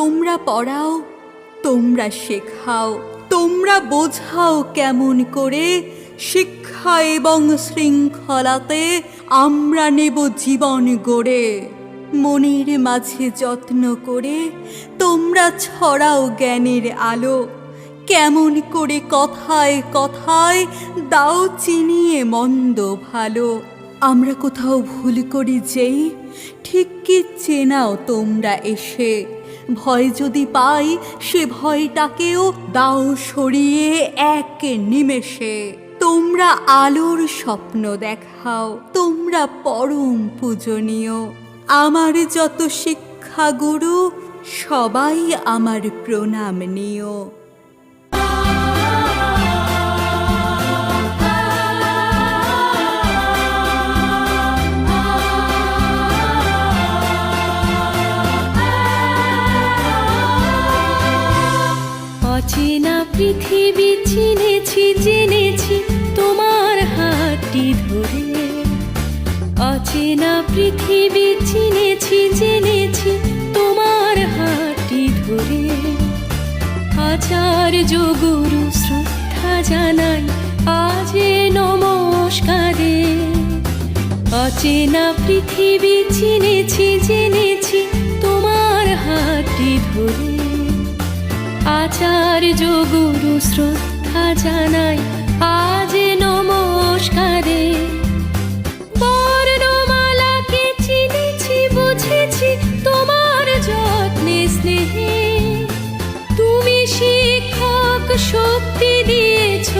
তোমরা পড়াও, তোমরা শেখাও, তোমরা বোঝাও কেমন করে শিক্ষা এবং শৃঙ্খলাতে আমরা নেব জীবন গড়ে। মনের মাঝে যত্ন করে তোমরা ছড়াও জ্ঞানের আলো, কেমন করে কথায় কথায় দাও চিনিয়ে মন্দ ভালো। আমরা কোথাও ভুল করি যেই ঠিক কি চেনাও তোমরা এসে, ভয় যদি পাই সে ভয়টাকেও দাও সরিয়ে এক নিমেষে। তোমরা আলোর স্বপ্ন দেখাও, তোমরা পরম পূজনীয়। আমার যত শিক্ষাগুরু সবাই আমার প্রণাম নিও। অচেনা পৃথিবী চিনেছি জেনেছি তোমার হাতটি ধরে। অচেনা পৃথিবী চিনেছি জেনেছি তোমার হাতটি ধরে। আচার্য গুরু শ্রদ্ধা জানাই আজ নমস্কারে। অচেনা পৃথিবী চিনেছি জেনেছি তোমার হাতটি ধরে। আচার্য গুরু শ্রদ্ধা জানাই আজ নমস্কারে। বর্ণমালাকে চিনেছি বুঝেছি তোমার যত্নে স্নেহে। তুমি শিক্ষক শক্তি দিয়েছ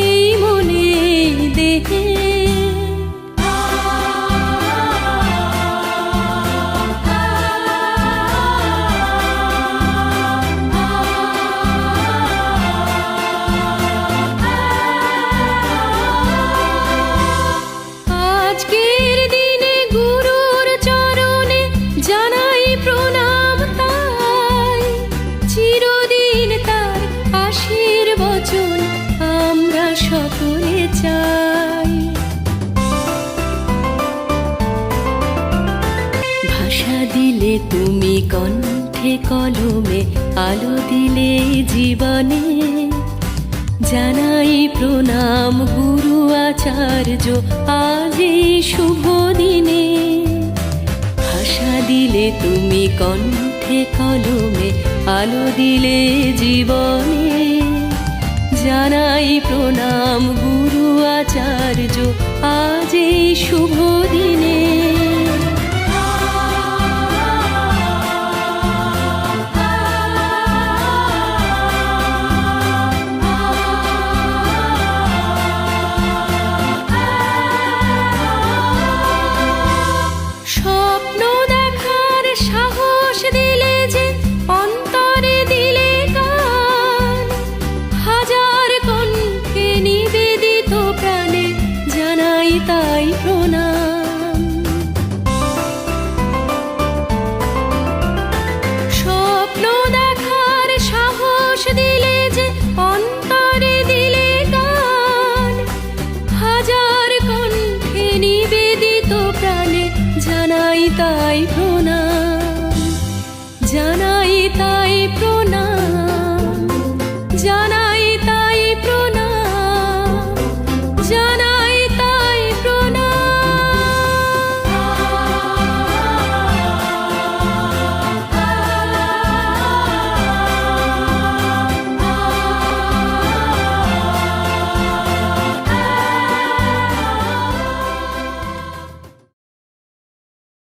এই মনে এই দেহে। সকলে চাই ভাষা দিলে তুমি কণ্ঠে কলমে, আলো দিলে জীবনে। জানাই প্রণাম গুরু আচার্য আজ এই শুভ দিনে। ভাষা দিলে তুমি কণ্ঠে কলমে, আলো দিলে জীবনে। জানাই প্রণাম গুরু আচার্য আজ এই শুভ দিনে। স্বপ্ন দেখার সাহস দিলে যে অন্তরে দিলে গান। হাজার কণ্ঠে নিবেদিত প্রাণে জানাই তাই প্রণাম। স্বপ্ন দেখার সাহস দিলে যে অন্তরে দিলে গান। হাজার কণ্ঠে নিবেদিত প্রাণে জানাই তাই প্রণাম। জানাই তাই